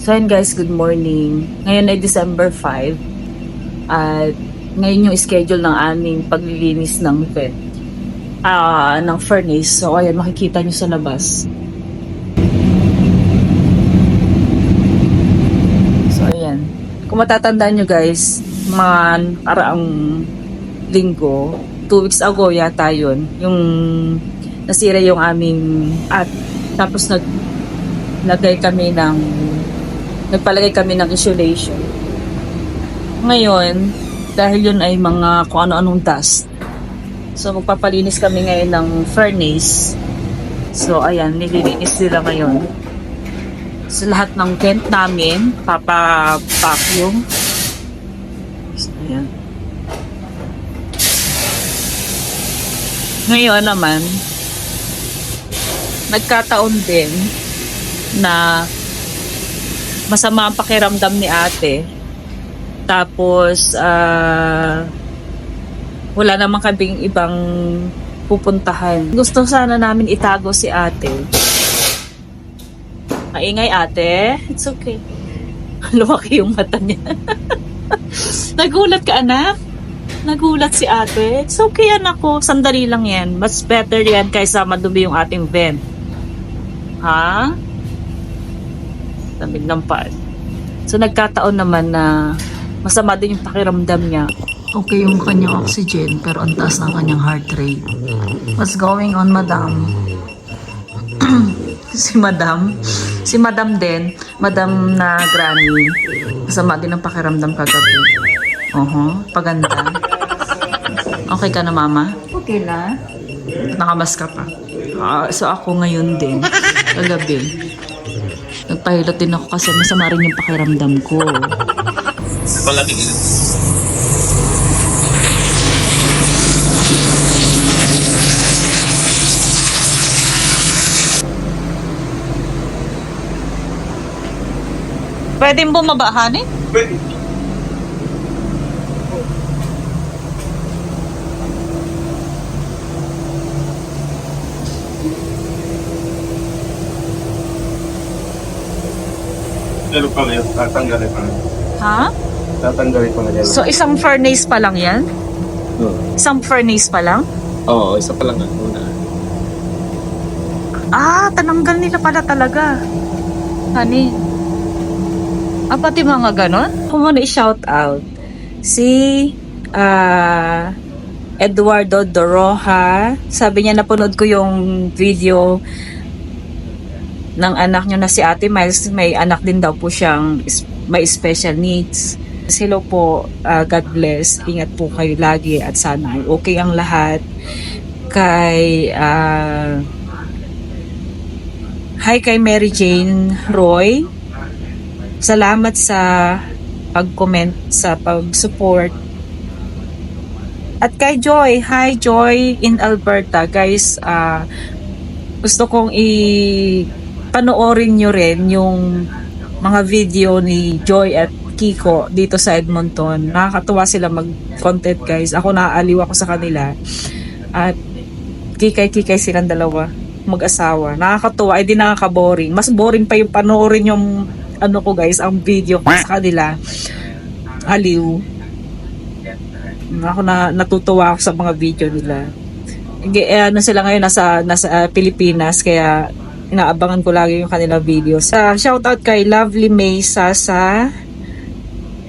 So yun guys, good morning. Ngayon ay December 5 at ngayon yung schedule ng aming paglilinis ng vent, ng furnace. So ayan, makikita nyo sa labas. So ayan, kung matatandaan nyo guys, mga araang linggo, 2 weeks ago yata yun, yung nasira yung aming tapos nagpalagay kami ng insulation. Ngayon, dahil yun ay mga kung ano-anong dust, so magpapalinis kami ngayon ng furnace. So ayan, nililinis nila ngayon. So lahat ng vent namin papa-vacuum. So ayan. Ngayon naman, nagkataon din na masama ang pakiramdam ni ate. Tapos, wala naman kaming ibang pupuntahan. Gusto sana namin itago si ate. Maingay ate. It's okay. Lumaki yung mata niya. Nagulat ka, anak? Nagulat si ate. It's okay, anak ko. Sandali lang yan. Mas better yan kaysa madumi yung ating vent. Ha? Lamig ng paan. So nagkataon naman na masama din yung pakiramdam niya. Okay yung kanyang oxygen pero ang taas ng kanyang heart rate. What's going on, madam? Si madam din, madam na granny. Masama din ang pakiramdam kagabi. Paganda. Okay ka na, mama? Okay na. Nakamas ka pa. So ako ngayon din, kagabi. Nagpahilot din ako kasi masama rin yung pakiramdam ko. Palagi nila. Pwede mo bumaba, eh? Pwede. Pero pa ngayon, tatanggalin pa ngayon. Ha? Tatanggalin pa ngayon. So isang furnace pa lang yan? Isang furnace pa lang? Oo, isa pa lang nga. Una. Tananggal nila pala talaga. Honey. Pati mga ganon? Kung muna i-shout out si Eduardo Doroha. Sabi niya napanood ko yung video ng anak niya na si Ate Miles. May anak din daw po siyang may special needs. Hello po, God bless. Ingat po kayo lagi at sana ay okay ang lahat. Hi kay Mary Jane Roy. Salamat sa pag-comment, sa pag-support. At kay Joy, hi Joy in Alberta. Guys, gusto kong panoorin nyo rin yung mga video ni Joy at Kiko dito sa Edmonton. Nakakatuwa sila mag-content guys. Ako naaaliw ako sa kanila. At kikay-kikay silang dalawa, mag-asawa. Nakakatuwa, di nakaka-boring. Mas boring pa yung panoorin yung ko guys, ang video sa kanila. Aliw. Ako natutuwa ako sa mga video nila. Sila ngayon nasa Pilipinas, kaya inaabangan ko lagi yung kanila video. Shoutout kay Lovely May Sasa.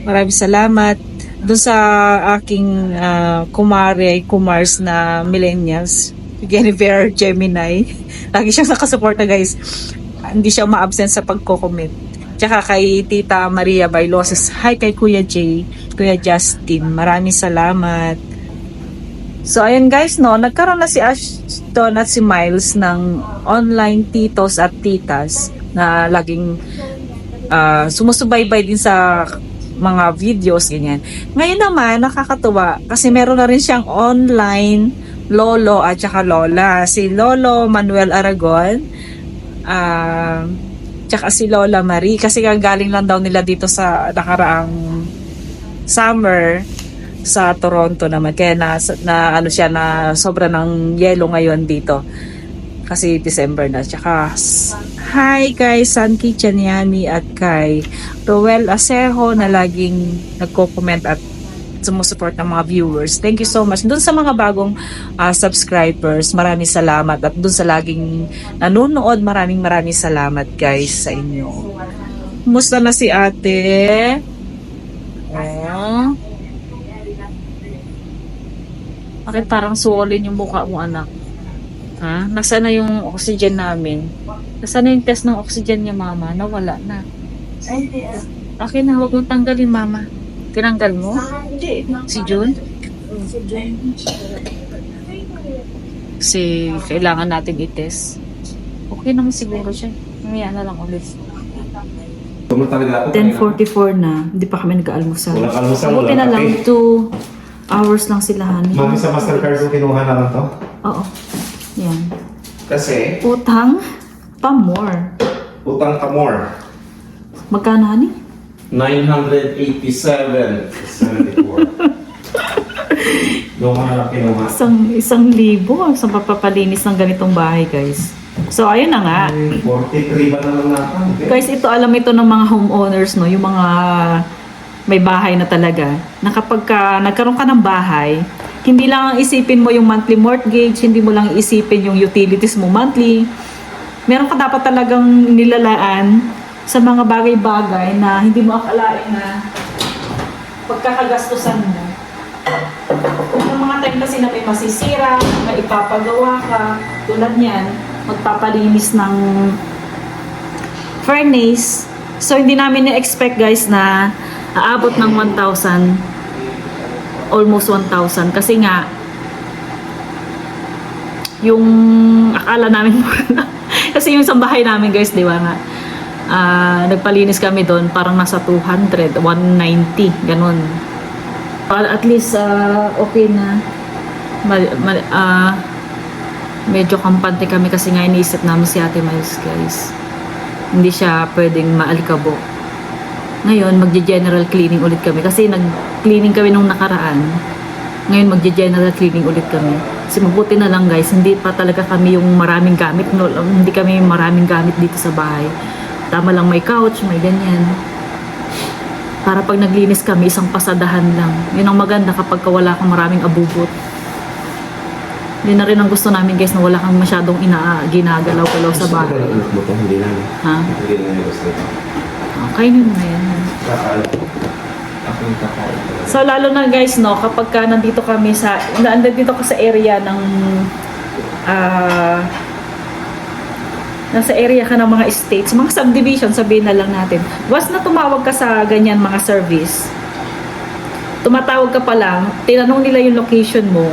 Maraming salamat. Doon sa aking kumars na millennials, Jennifer Gemini. Lagi siyang nakasuporta guys. Hindi siya ma-absent sa pagko-comment. Tsaka kay Tita Maria Bailoses. Hi kay Kuya Jay, Kuya Justin. Maraming salamat. So ayan guys, nagkaroon na si Ashton at si Miles ng online titos at titas na laging sumusubaybay din sa mga videos, ganyan. Ngayon naman, nakakatuwa kasi meron na rin siyang online lolo at saka lola. Si Lolo Manuel Aragon, tsaka si Lola Marie, kasi galing lang daw nila dito sa nakaraang summer sa Toronto naman. Kaya na sobra ng yelo ngayon dito. kasi December na. Tsaka, hi kay Sanki Chaniani at kay Roel Asejo na laging nagko-comment at sumusupport ng mga viewers. Thank you so much. Doon sa mga bagong subscribers, maraming salamat. At doon sa laging nanonood, maraming salamat guys sa inyo. Kumusta na si ate? Oh. Bakit parang suolin yung mukha mo, anak? Ha? Nasaan na yung oxygen namin? Nasaan na yung test ng oxygen niya, mama? Nawala na. Akin na, huwag mong tanggalin, mama. Tinanggal mo? Si June? Kasi kailangan natin i-test. Okay naman siguro siya. Mamaya na lang ulit. 10:44 na. Hindi pa kami nag-aalmusal. Walang almusal, Mabuti na walang lang kape. 2 hours lang sila, honey. Mami, sa Mastercard ko kinuha na lang to. Oo. Yan. Kasi, Utang pa more. utang ka more. Magkano, honey? 987.74. Doon ka na lang kinuha. Isang libo sa papapalinis ng ganitong bahay, guys. So, ayun na nga. 43 ba na lang natin? Okay. Guys, ito alam ito ng mga homeowners, no? Yung mga may bahay na talaga. Na kapag nagkaroon ka ng bahay, hindi lang ang isipin mo yung monthly mortgage, hindi mo lang isipin yung utilities mo monthly. Meron ka dapat talagang nilalaan sa mga bagay-bagay na hindi mo akalain na pagkakagastusan mo. Yung mga time kasi na may masisira, na ipapagawa ka, tulad yan, magpapalinis ng furnace. So, hindi namin na-expect guys na aabot ng 1,000, almost 1,000. Kasi nga, yung akala namin kasi yung sambahay namin guys, di ba nga, nagpalinis kami doon, parang nasa 200, 190, ganun. At least, okay na. Medyo kampante kami kasi nga iniisip namin si Ate Miles, guys. Hindi siya pwedeng maalikabok. Ngayon, magje-general cleaning ulit kami. Kasi nag-cleaning kami nung nakaraan. Ngayon, magje-general cleaning ulit kami. Kasi mabuti na lang, guys, hindi pa talaga kami yung maraming gamit. No, hindi kami maraming gamit dito sa bahay. Tama lang may couch, may ganyan. Para pag naglinis kami, isang pasadahan lang. Yun ang maganda kapag wala kang maraming abubot. Hindi na rin ang gusto namin guys na wala kang masyadong ginagalaw-galaw sa bahay. Hindi na. Ha? Hindi na yung gusto ito. Okay yun na yan. Ako yung kakain. So lalo na guys no, kapag nandito kami nandito ka sa area ng nasa area ka ng mga estates, mga subdivision, sabihin na lang natin. Once na tumawag ka sa ganyan mga service, tumatawag ka pa lang, tinanong nila yung location mo,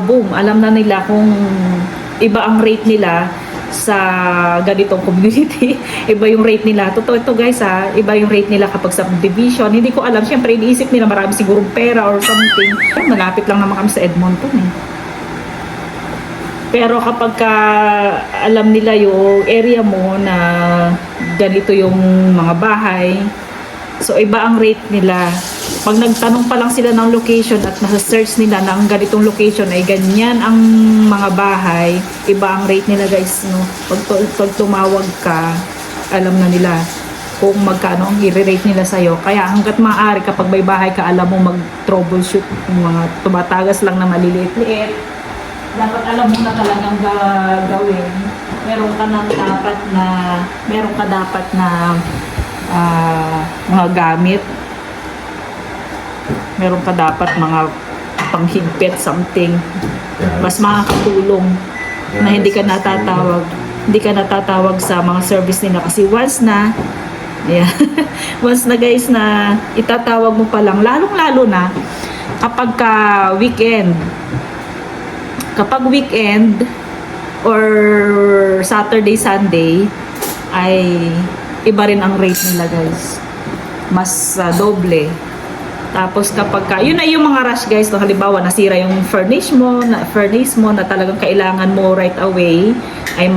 boom, alam na nila kung iba ang rate nila sa ganitong community. Iba yung rate nila. Totoo ito guys iba yung rate nila kapag subdivision. Hindi ko alam, syempre iniisip nila marami sigurong pera or something. Malapit lang naman kami sa Edmonton Pero kapag alam nila yung area mo na ganito yung mga bahay, so iba ang rate nila. Pag nagtanong pa lang sila ng location at nasa-search nila na ang ganitong location ay ganyan ang mga bahay, iba ang rate nila guys. No? Pag tumawag ka, alam na nila kung magkano ang i-rate nila sa'yo. Kaya hanggat maaari kapag may bahay ka, alam mo mag-troubleshoot yung mga tumatagas lang na maliliit-liit. Dapat alam mo na talagang gawin. Meron ka dapat na mga gamit. Meron ka dapat mga panghigpit something. Mas makakatulong na hindi ka natatawag sa mga service nila kasi once na guys na itatawag mo pa lang, lalong-lalo na kapag weekend or Saturday, Sunday ay iba rin ang rate nila guys. Mas doble. Tapos kapag yun ay yung mga rush guys, no, halimbawa nasira yung furnace mo na talagang kailangan mo right away ay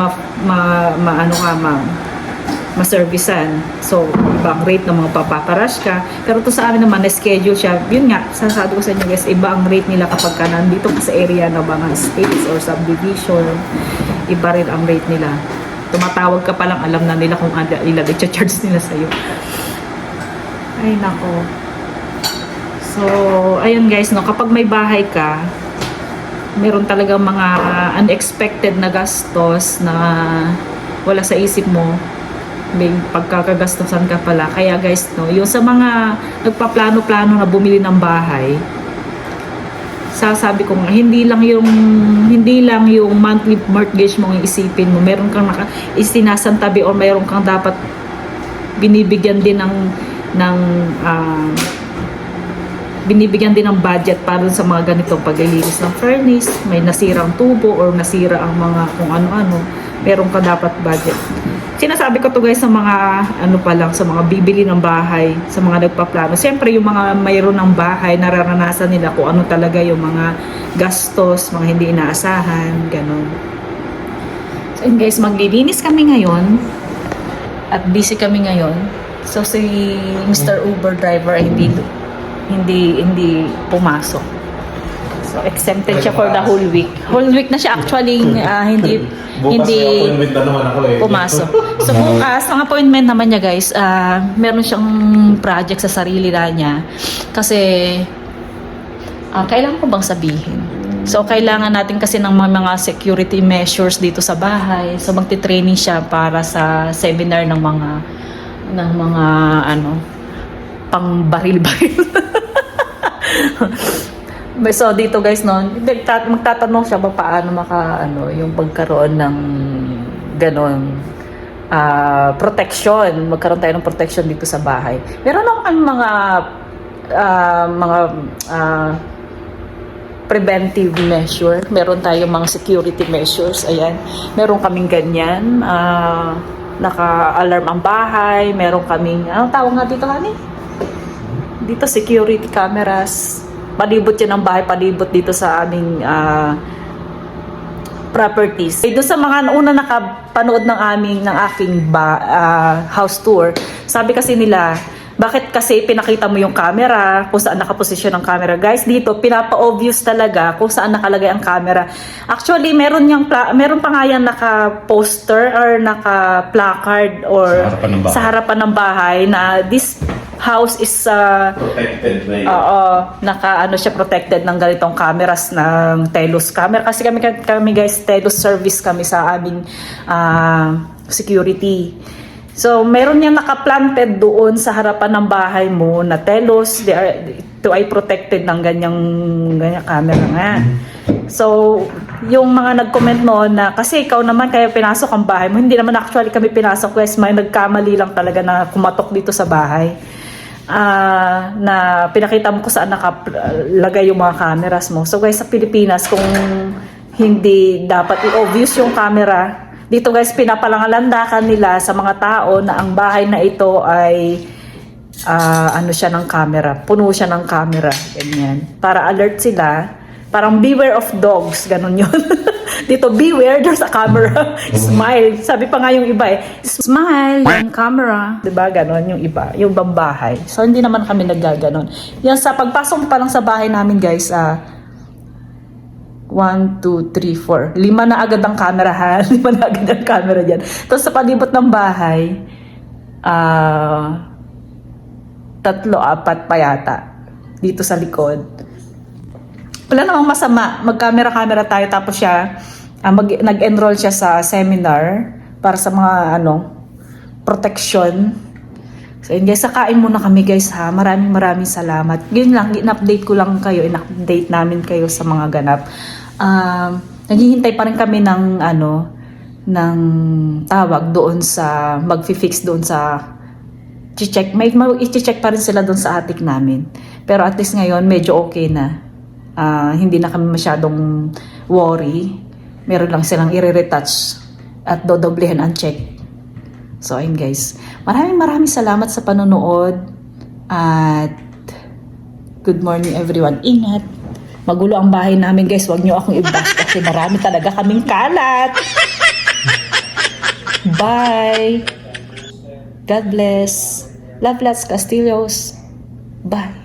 ma-servicean. So, ibang rate ng mga paparush ka. Pero to sa amin naman, na-schedule siya. Yun nga, sasabi ko sa inyo guys, iba ang rate nila kapag nandito ka sa area ng mga states or subdivision. iba rin ang rate nila. Tumatawag ka pa lang, alam na nila kung ilan i-charge nila sa'yo. Ay, nako. So, ayun guys, no, kapag may bahay ka, meron talagang mga unexpected na gastos na wala sa isip mo, may pagkakagastosan ka pala. Kaya guys, no, yung sa mga nagpaplano-plano na bumili ng bahay, sasabi ko nga, hindi lang yung monthly mortgage mo ang isipin mo. Meron kang istinasantabi or meron kang dapat binibigyan din ng budget para sa mga ganitong paglilinis ng furnace, may nasirang tubo or nasira ang mga kung ano-ano, meron ka dapat budget. Sinasabi ko to guys sa mga sa mga bibili ng bahay, sa mga nagpaplano. Siyempre yung mga mayroon ng bahay, nararanasan nila kung ano talaga yung mga gastos, mga hindi inaasahan, ganun. So yun guys, maglilinis kami ngayon at busy kami ngayon. So si Mr. Uber driver ay hindi pumasok. So exempted siya for the whole week. Whole week na siya actually hindi appointment na naman ako pumasok. So bukas, ang appointment naman niya guys, meron siyang project sa sarili niya. Kasi kailangan ko bang sabihin? So kailangan natin kasi ng mga security measures dito sa bahay. So magti-training siya para sa seminar ng mga pang baril-baril. So dito guys, no, magtatanong siya ba paano yung pagkaroon ng ganon protection, magkaroon tayo ng protection dito sa bahay. Meron naman kami mga preventive measure, meron tayong mga security measures, ayan, meron kaming ganyan, naka-alarm ang bahay, meron kaming, anong tawag nga dito kani? Dito security cameras, palibot yan ang bahay, palibot dito sa aming properties. Doon sa mga una nakapanood ng aking house tour, sabi kasi nila, bakit kasi pinakita mo yung camera, kung saan nakaposisyon ang camera. Guys, dito pinapa-obvious talaga kung saan nakalagay ang camera. Actually, meron pa nga yan naka-poster or naka-placard or sa harapan ng bahay na this house is protected na siya protected ng ganitong cameras ng Telus camera kasi kami guys Telus service kami sa aming security. So meron yang naka-planted doon sa harapan ng bahay mo na Telus, ito ay protected ng ganyang camera nga. So yung mga nag-comment noon na kasi ikaw naman kaya pinasok ang bahay mo, hindi naman actually kami pinasok guys, may nagkamali lang talaga na kumatok dito sa bahay. Na pinakita mo ko saan nakalagay yung mga cameras mo. So guys, sa Pilipinas, kung hindi dapat i-obvious yung camera, dito guys, pinapalangalandakan nila sa mga tao na ang bahay na ito ay siya ng camera. Puno siya ng camera. Ganyan. Para alert sila. Parang beware of dogs. Ganon yun. Dito, beware, there's a camera. Smile. Sabi pa nga yung iba smile, yung camera. Diba, ganon yung iba. Yung bahay. So, hindi naman kami naggaganon. Yan, sa pagpasok pa lang sa bahay namin, guys, 1, 2, 3, 4. 5 na agad ang camera, ha? 5 na agad ang camera dyan. Tapos, sa palibot ng bahay, 3, 4 pa yata. Dito sa likod. Wala namang masama, mag-camera tayo tapos siya, nag-enroll siya sa seminar para sa mga protection. So yun guys, sakain muna kami guys ha, maraming salamat. Yun lang, in-update ko lang kayo, in-update namin kayo sa mga ganap. Naghihintay pa rin kami ng tawag doon sa, mag-fix doon sa i-check, i-check pa rin sila doon sa attic namin. Pero at least ngayon, medyo okay na. Hindi na kami masyadong worry. Meron lang silang i-retouch at dodoblehan ang check. So ayun guys, maraming salamat sa panonood at good morning everyone. Ingat, magulo ang bahay namin guys, wag nyo akong i-bash kasi marami talaga kaming kalat. Bye, God bless. Love lots Castillos. Bye.